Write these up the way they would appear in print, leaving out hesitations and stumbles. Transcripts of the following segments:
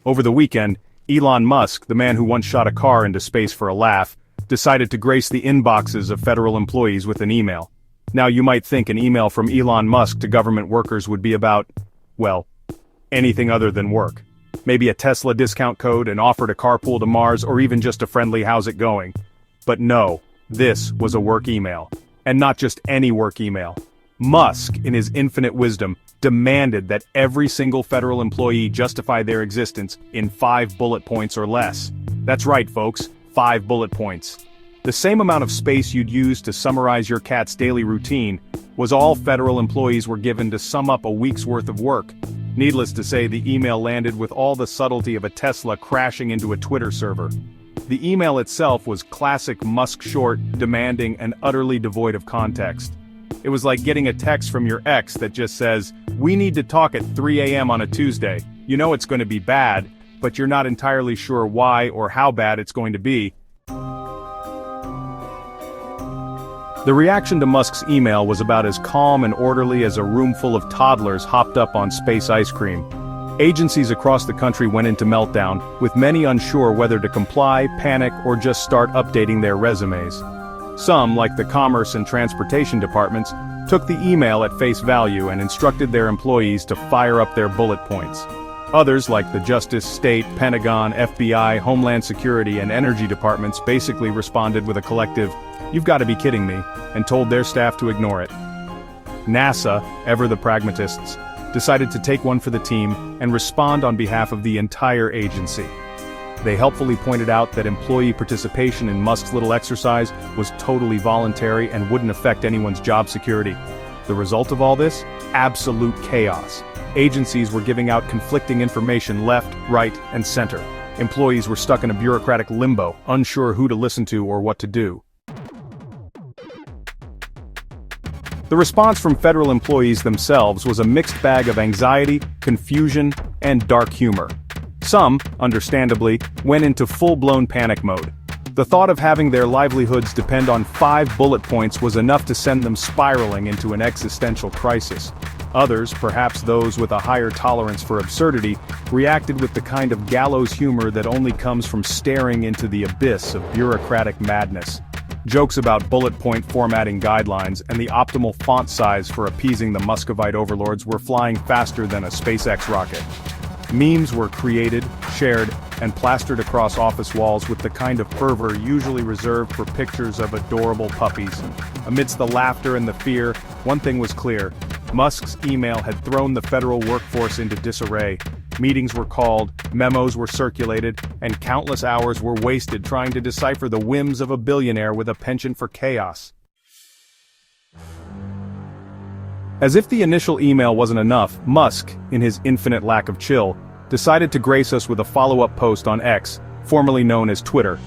Over the weekend, Elon Musk, the man who once shot a car into space for a laugh, decided to grace the inboxes of federal employees with an email. Now you might think an email from Elon Musk to government workers would be about, well, anything other than work. Maybe a Tesla discount code, an offer to carpool to Mars, or even just a friendly "how's it going?" But no, this was a work email. And not just any work email. Musk, in his infinite wisdom, demanded that every single federal employee justify their existence in 5 bullet points or less. That's right, folks, 5 bullet points. The same amount of space you'd use to summarize your cat's daily routine was all federal employees were given to sum up a week's worth of work. Needless to say, the email landed with all the subtlety of a Tesla crashing into a Twitter server. The email itself was classic Musk short, demanding, and utterly devoid of context. It was like getting a text from your ex that just says, "We need to talk at 3 a.m. on a Tuesday. You know it's going to be bad, but you're not entirely sure why or how bad it's going to be." The reaction to Musk's email was about as calm and orderly as a room full of toddlers hopped up on space ice cream. Agencies across the country went into meltdown, with many unsure whether to comply, panic, or just start updating their resumes. Some, like the Commerce and Transportation departments, took the email at face value and instructed their employees to fire up their bullet points. Others, like the Justice, State, Pentagon, FBI, Homeland Security, and Energy departments basically responded with a collective, "You've got to be kidding me," and told their staff to ignore it. NASA, ever the pragmatists, decided to take one for the team and respond on behalf of the entire agency. They helpfully pointed out that employee participation in Musk's little exercise was totally voluntary and wouldn't affect anyone's job security. The result of all this? Absolute chaos. Agencies were giving out conflicting information left, right, and center. Employees were stuck in a bureaucratic limbo, unsure who to listen to or what to do. The response from federal employees themselves was a mixed bag of anxiety, confusion, and dark humor. Some, understandably, went into full-blown panic mode. The thought of having their livelihoods depend on 5 bullet points was enough to send them spiraling into an existential crisis. Others, perhaps those with a higher tolerance for absurdity, reacted with the kind of gallows humor that only comes from staring into the abyss of bureaucratic madness. Jokes about bullet point formatting guidelines and the optimal font size for appeasing the Muscovite overlords were flying faster than a SpaceX rocket. Memes were created, shared, and plastered across office walls with the kind of fervor usually reserved for pictures of adorable puppies. Amidst the laughter and the fear, one thing was clear: Musk's email had thrown the federal workforce into disarray. Meetings were called, memos were circulated, and countless hours were wasted trying to decipher the whims of a billionaire with a penchant for chaos. As if the initial email wasn't enough, Musk, in his infinite lack of chill, decided to grace us with a follow-up post on X, formerly known as Twitter.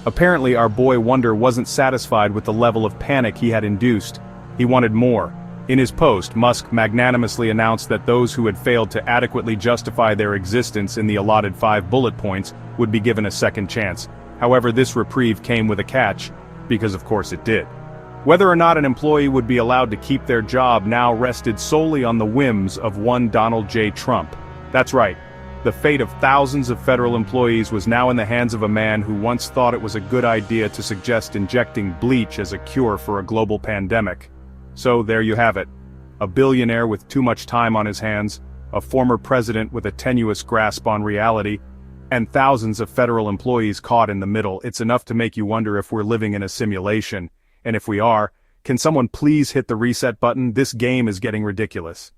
Apparently our boy Wonder wasn't satisfied with the level of panic he had induced. He wanted more. In his post, Musk magnanimously announced that those who had failed to adequately justify their existence in the allotted 5 bullet points would be given a second chance. However, this reprieve came with a catch, because of course it did. Whether or not an employee would be allowed to keep their job now rested solely on the whims of one Donald J. Trump. That's right. The fate of thousands of federal employees was now in the hands of a man who once thought it was a good idea to suggest injecting bleach as a cure for a global pandemic. So there you have it. A billionaire with too much time on his hands, a former president with a tenuous grasp on reality, and thousands of federal employees caught in the middle. It's enough to make you wonder if we're living in a simulation. And if we are, can someone please hit the reset button? This game is getting ridiculous.